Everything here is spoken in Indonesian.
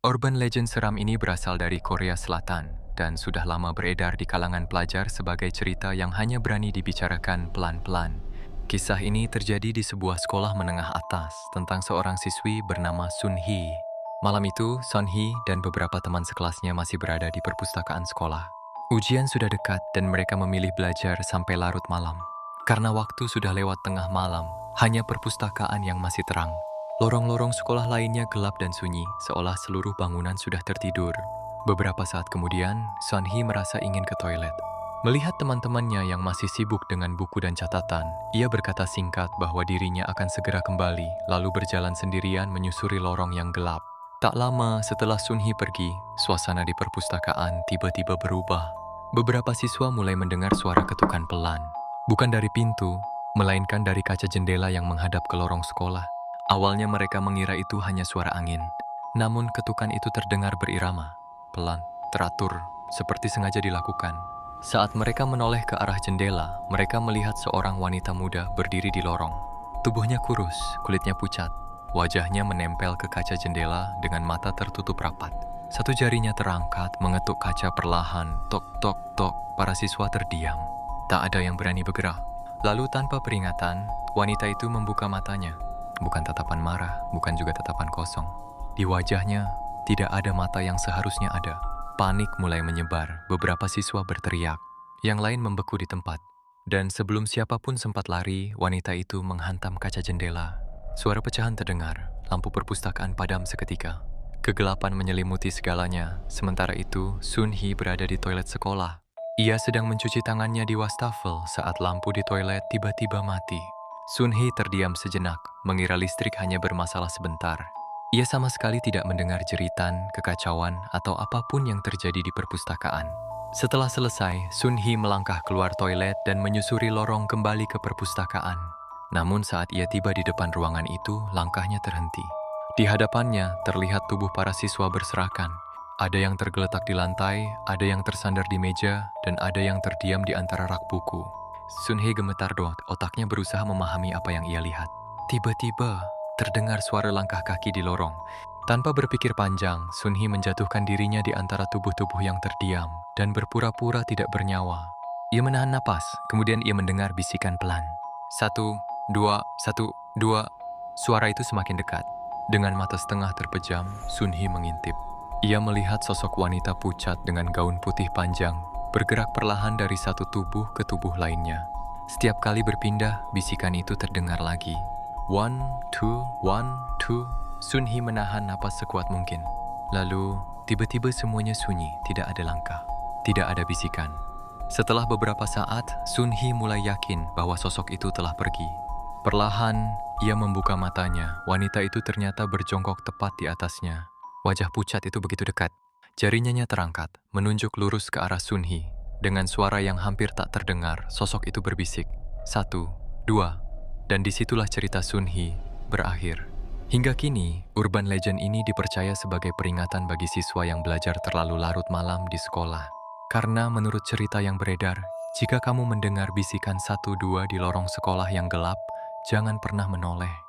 Urban legend seram ini berasal dari Korea Selatan dan sudah lama beredar di kalangan pelajar sebagai cerita yang hanya berani dibicarakan pelan-pelan. Kisah ini terjadi di sebuah sekolah menengah atas tentang seorang siswi bernama Sun Hee. Malam itu, Sun Hee dan beberapa teman sekelasnya masih berada di perpustakaan sekolah. Ujian sudah dekat dan mereka memilih belajar sampai larut malam. Karena waktu sudah lewat tengah malam, hanya perpustakaan yang masih terang. Lorong-lorong sekolah lainnya gelap dan sunyi, seolah seluruh bangunan sudah tertidur. Beberapa saat kemudian, Sun Hee merasa ingin ke toilet. Melihat teman-temannya yang masih sibuk dengan buku dan catatan, ia berkata singkat bahwa dirinya akan segera kembali, lalu berjalan sendirian menyusuri lorong yang gelap. Tak lama setelah Sun Hee pergi, suasana di perpustakaan tiba-tiba berubah. Beberapa siswa mulai mendengar suara ketukan pelan. Bukan dari pintu, melainkan dari kaca jendela yang menghadap ke lorong sekolah. Awalnya mereka mengira itu hanya suara angin. Namun ketukan itu terdengar berirama, pelan, teratur, seperti sengaja dilakukan. Saat mereka menoleh ke arah jendela, mereka melihat seorang wanita muda berdiri di lorong. Tubuhnya kurus, kulitnya pucat. Wajahnya menempel ke kaca jendela dengan mata tertutup rapat. Satu jarinya terangkat, mengetuk kaca perlahan, tok tok tok. Para siswa terdiam. Tak ada yang berani bergerak. Lalu tanpa peringatan, wanita itu membuka matanya. Bukan tatapan marah, bukan juga tatapan kosong. Di wajahnya, tidak ada mata yang seharusnya ada. Panik mulai menyebar, beberapa siswa berteriak. Yang lain membeku di tempat. Dan sebelum siapapun sempat lari, wanita itu menghantam kaca jendela. Suara pecahan terdengar, lampu perpustakaan padam seketika. Kegelapan menyelimuti segalanya, sementara itu Sun Hee berada di toilet sekolah. Ia sedang mencuci tangannya di wastafel saat lampu di toilet tiba-tiba mati. Sun Hee terdiam sejenak, mengira listrik hanya bermasalah sebentar. Ia sama sekali tidak mendengar jeritan, kekacauan, atau apapun yang terjadi di perpustakaan. Setelah selesai, Sun Hee melangkah keluar toilet dan menyusuri lorong kembali ke perpustakaan. Namun saat ia tiba di depan ruangan itu, langkahnya terhenti. Di hadapannya, terlihat tubuh para siswa berserakan. Ada yang tergeletak di lantai, ada yang tersandar di meja, dan ada yang terdiam di antara rak buku. Sun Hee gemetar otaknya berusaha memahami apa yang ia lihat. Tiba-tiba, terdengar suara langkah kaki di lorong. Tanpa berpikir panjang, Sun Hee menjatuhkan dirinya di antara tubuh-tubuh yang terdiam dan berpura-pura tidak bernyawa. Ia menahan napas, kemudian ia mendengar bisikan pelan. 1, 2, 1, 2. Suara itu semakin dekat. Dengan mata setengah terpejam, Sun Hee mengintip. Ia melihat sosok wanita pucat dengan gaun putih panjang, bergerak perlahan dari satu tubuh ke tubuh lainnya. Setiap kali berpindah, bisikan itu terdengar lagi. 1, 2, 1, 2. Sun Hee menahan napas sekuat mungkin. Lalu, tiba-tiba semuanya sunyi, tidak ada langkah. Tidak ada bisikan. Setelah beberapa saat, Sun Hee mulai yakin bahwa sosok itu telah pergi. Perlahan, ia membuka matanya. Wanita itu ternyata berjongkok tepat di atasnya. Wajah pucat itu begitu dekat. Jarinya terangkat, menunjuk lurus ke arah Sun Hee. Dengan suara yang hampir tak terdengar, sosok itu berbisik. 1, 2. Dan disitulah cerita Sun Hee berakhir. Hingga kini, urban legend ini dipercaya sebagai peringatan bagi siswa yang belajar terlalu larut malam di sekolah. Karena menurut cerita yang beredar, jika kamu mendengar bisikan 1, 2 di lorong sekolah yang gelap, jangan pernah menoleh.